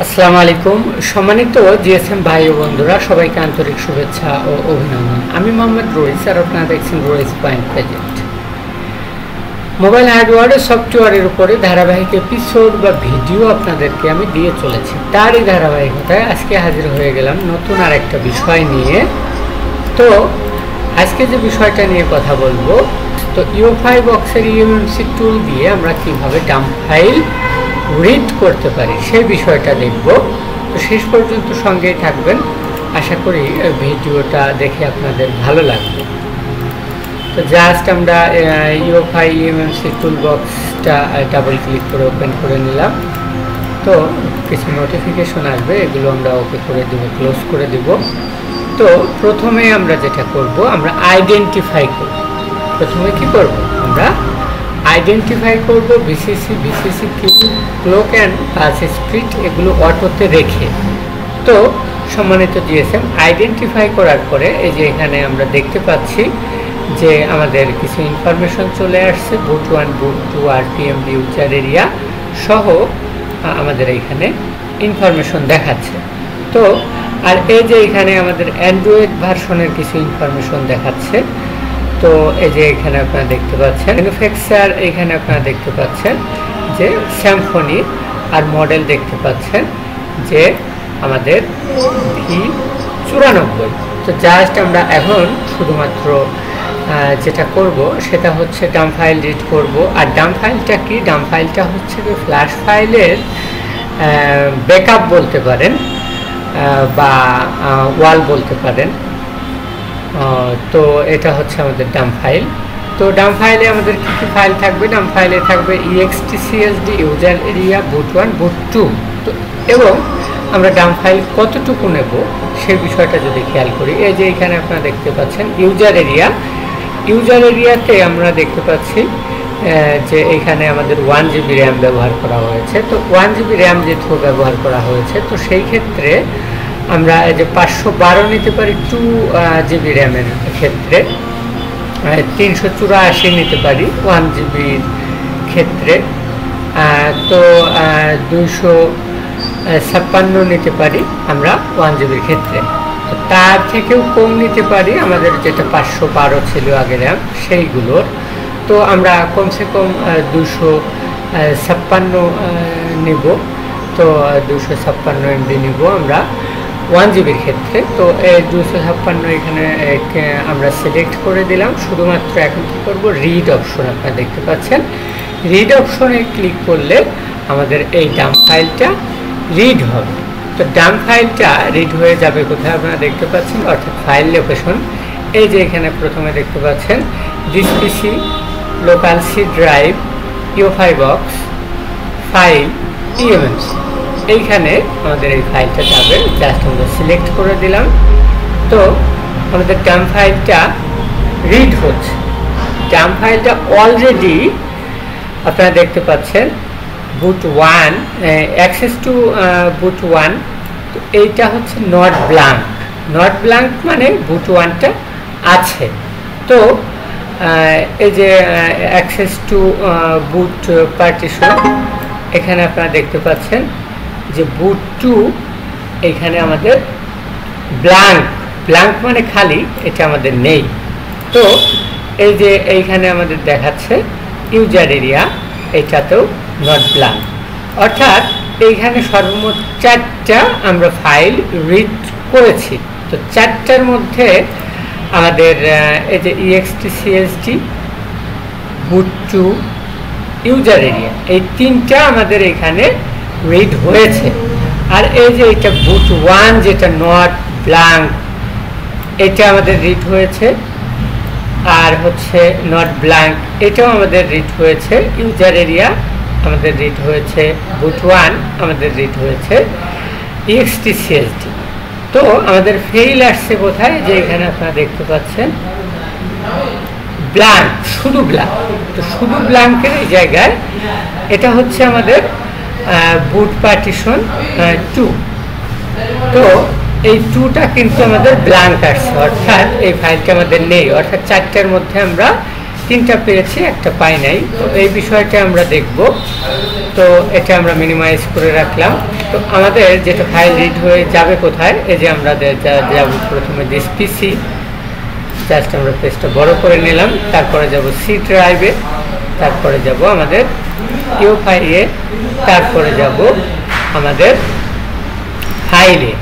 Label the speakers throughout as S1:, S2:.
S1: আসসালামু আলাইকুম সম্মানিত জিএসএম ভাই ও বন্ধুরা সবাইকে আন্তরিক শুভেচ্ছা ও অভিনন্দন। আমি মোহাম্মদ রইস আর আপনারা দেখছেন রইস পয়েন্ট প্রেজেন্ট। মোবাইল হার্ডওয়্যার ও সফটওয়্যারের উপরে ধারাবাহিক এপিসোড বা ভিডিও আপনাদেরকে আমি দিয়ে চলেছি। তারই ধারাবাহিকতায় আজকে হাজির হয়ে গেলাম নতুন আর একটা বিষয় নিয়ে। তো আজকে যে বিষয়টা নিয়ে কথা বলবো, তো ইউএফআই বক্সের ইএমসি টুল দিয়ে আমরা কিভাবে ডাম্প ফাইল রিড করতে পারি সেই বিষয়টা দেখব। তো শেষ পর্যন্ত সঙ্গেই থাকবেন, আশা করি ভিডিওটা দেখে আপনাদের ভালো লাগবে। তো জাস্ট আমরা ইউএফআই ইএমসি টুল বক্সটা ডাবল ক্লিক করে ওপেন করে নিলাম। তো কিছু নোটিফিকেশন আসবে, এগুলো আমরা ওকে করে দেব, ক্লোজ করে দেব। তো প্রথমে আমরা যেটা করব, আমরা আইডেন্টিফাই করব। প্রথমে কি করব, আমরা আইডেন্টিফাই করব BCC clock and pulse speed, এগুলো অটোতে রেখে। তো সম্মানিত জিএসএম, আইডেন্টিফাই করার পরে এই যে এখানে আমরা দেখতে পাচ্ছি যে আমাদের কিছু ইনফরমেশন চলে আসছে, বুট 1 বুট 2 আরপিএম ইউজার এরিয়া সহ আমাদের এইখানে ইনফরমেশন দেখাচ্ছে। তো আর এই যে এখানে আমাদের অ্যান্ড্রয়েড ভার্সনের কিছু ইনফরমেশন দেখাচ্ছে। তো এই যে এখানে আপনারা দেখতে পাচ্ছেন ম্যানুফ্যাকচার, এখানে আপনারা দেখতে পাচ্ছেন যে স্যামসনি, আর মডেল দেখতে পাচ্ছেন যে আমাদের V94। তো জাস্ট আমরা এখন শুধুমাত্র যেটা করব সেটা হচ্ছে ডাম্প ফাইল রিড করব। আর ডাম্প ফাইলটা কি, ডাম্প ফাইলটা হচ্ছে যে ফ্ল্যাশ ফাইলের ব্যাকআপ বলতে পারেন বা ওয়াল বলতে পারেন। তো এটা হচ্ছে আমাদের ডাম্প ফাইল। তো ডাম্প ফাইলে আমাদের কী কী ফাইল থাকবে, ডাম্প ফাইলে থাকবে extcsd ইউজার এরিয়া বুট 1 বুট 2। তো এবং আমরা ডাম্প ফাইল কতটুকু নেব সেই বিষয়টা যদি খেয়াল করি, এই যে এখানে আপনারা দেখতে পাচ্ছেন ইউজার এরিয়াতে আমরা দেখতে পাচ্ছি যে এখানে আমাদের 1 GB র্যাম ব্যবহার করা হয়েছে। তো 1 GB র্যাম যেহেতু ব্যবহার করা হয়েছে, তো সেই ক্ষেত্রে আমরা এই যে 512 নিতে পারি 2 GB র্যামের ক্ষেত্রে, 384 নিতে পারি 1 GBর ক্ষেত্রে, তো 256 নিতে পারি আমরা 1 GBর ক্ষেত্রে। তো তার থেকেও কম নিতে পারি আমাদের যেটা 512 ছিল আগে র্যাম সেইগুলোর। তো আমরা কমসে কম 256 নেব। তো 256 MB নিব আমরা 1 GBর ক্ষেত্রে। তো এই 256 এখানে আমরা সিলেক্ট করে দিলাম। শুধুমাত্র এখন কী করব, রিড অপশন আপনারা দেখতে পাচ্ছেন, রিড অপশনে ক্লিক করলে আমাদের এই ডাম্প ফাইলটা রিড হবে। তো ডাম্প ফাইলটা রিড হয়ে যাবে কোথায় আপনারা দেখতে পাচ্ছেন, অর্থাৎ ফাইল লোকেশন। এই যে এখানে প্রথমে দেখতে পাচ্ছেন this PC local C drive UFI box file EMC, এইখানে আমাদের এই ফাইলটা যাবে। জাস্ট আমরা সিলেক্ট করে দিলাম। তো আমাদের ডাম্প ফাইলটা রিড হচ্ছে। ডাম্প ফাইলটা অলরেডি আপনারা দেখতে পাচ্ছেন বুট 1 অ্যাক্সেস টু বুট 1। তো এইটা হচ্ছে নট ব্ল্যাঙ্ক মানে বুট 1টা আছে। তো এই যে অ্যাক্সেস টু বুট পার্টিশন, এখানে আপনারা দেখতে পাচ্ছেন যে বুট 2 এখানে আমাদের ব্ল্যাঙ্ক মানে খালি, এটা আমাদের নেই। তো এই যে এইখানে আমাদের দেখাচ্ছে ইউজার এরিয়া, এটাতেও নট ব্ল্যাঙ্ক, অর্থাৎ এইখানে সর্বমোট 4টা আমরা ফাইল রিড করেছি। তো 4টার মধ্যে আমাদের এই যে extcsd বুট 2 ইউজার এরিয়া, এই 3টা আমাদের এখানে রিড হয়েছে। আর এই যে এটা বুট 1 যেটা নট ব্ল্যাঙ্ক, এটা আমাদের রিড হয়েছে। আর হচ্ছে নট ব্ল্যাঙ্ক, এটাও আমাদের রিড হয়েছে। ইউজার এরিয়া আমাদের রিড হয়েছে, বুট 1 আমাদের রিড হয়েছে extcsd। তো আমাদের ফেইল আসছে কোথায়, যে এখানে আপনারা দেখতে পাচ্ছেন ব্ল্যাঙ্ক, শুধু ব্ল্যাঙ্ক। তো শুধু ব্ল্যাঙ্কের এই জায়গায় এটা হচ্ছে আমাদের বুট পার্টিশন 2। তো এই 2টা কিন্তু আমাদের ব্ল্যাঙ্ক আসছে, অর্থাৎ এই ফাইলটা আমাদের নেই। অর্থাৎ 4টার মধ্যে আমরা 3টা পেয়েছি, একটা পাই নাই। তো এই বিষয়টা আমরা দেখব। তো এটা আমরা মিনিমাইজ করে রাখলাম। তো আমাদের যেটা ফাইল রিড হয়ে যাবে কোথায়, এই যে আমরা যাব প্রথমে দিস পিসি, জাস্ট আমরা পেজটা বড় করে নিলাম, তারপরে যাব সি ড্রাইভে, তারপরে যাব আমাদের UFI এ, তারপরে যাব আমাদের ফাইলে,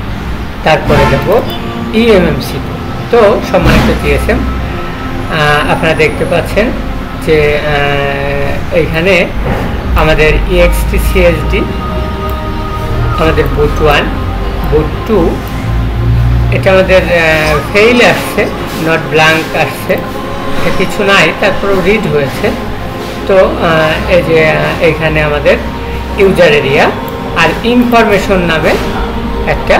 S1: তারপরে যাব EMMC। তো সম্মানিত GSM, আপনারা দেখতে পাচ্ছেন যে এইখানে আমাদের EXT CSD, আমাদের বুট 1, বুট 2, এটা আমাদের ফেইল আসছে, নট ব্ল্যাঙ্ক আসছে, কিছু নাই, তারপরেও রিড হয়েছে। তো এই যে এইখানে আমাদের ইউজার এরিয়া আর ইনফরমেশন নামে একটা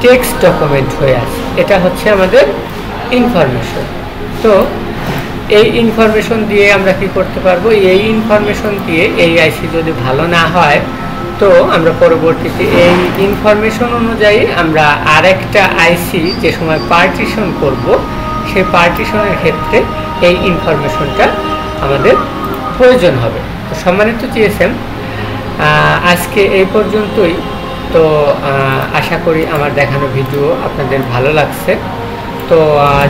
S1: টেক্সট ডকুমেন্ট হয়ে আছে, এটা হচ্ছে আমাদের ইনফরমেশন। তো এই ইনফরমেশন দিয়ে আমরা কি করতে পারবো, এই ইনফরমেশন দিয়ে এই আইসি যদি ভালো না হয়, তো আমরা পরবর্তীতে এই ইনফরমেশন অনুযায়ী আমরা আরেকটা আইসি যে সময় পার্টিশন করব, সেই পার্টিশনের ক্ষেত্রে এই ইনফরমেশনটা আমাদের প্রয়োজন হবে। তো সম্মানিত GSM, আজকে এই পর্যন্তই। তো আশা করি আমার দেখানো ভিডিও আপনাদের ভালো লাগছে। তো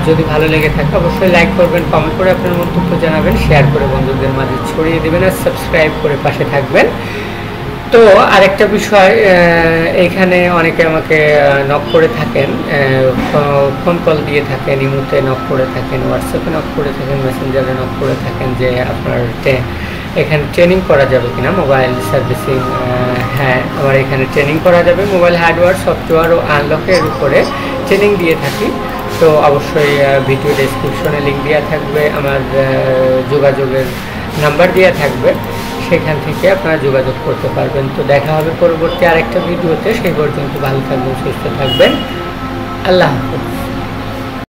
S1: যদি ভালো লেগে থাকে অবশ্যই লাইক করবেন, কমেন্ট করে আপনার মন্তব্য জানাবেন, শেয়ার করে বন্ধুদের মাঝে ছড়িয়ে দেবেন আর সাবস্ক্রাইব করে পাশে থাকবেন। তো আরেকটা বিষয়, এইখানে অনেকে আমাকে নক করে থাকেন, ফোন কল দিয়ে থাকেন, ইমোতে নক করে থাকেন, হোয়াটসঅ্যাপে নক করে থাকেন, মেসেঞ্জারে নক করে থাকেন যে আপনার এখানে ট্রেনিং করা যাবে কিনা মোবাইল সার্ভিসিং। হ্যাঁ, আমার এখানে ট্রেনিং করা যাবে, মোবাইল হার্ডওয়্যার, সফটওয়্যার ও আনলকের উপরে ট্রেনিং দিয়ে থাকি। তো অবশ্যই ভিডিও ডেসক্রিপশনে লিঙ্ক দেওয়া থাকবে, আমার যোগাযোগের নাম্বার দেওয়া থাকবে, সেখান থেকে আপনারা যোগাযোগ করতে পারবেন। তো দেখা হবে পরবর্তী আরেকটা ভিডিওতে, সেই পর্যন্ত ভালো থাকবেন, সুস্থ থাকবেন, আল্লাহ হাফেজ।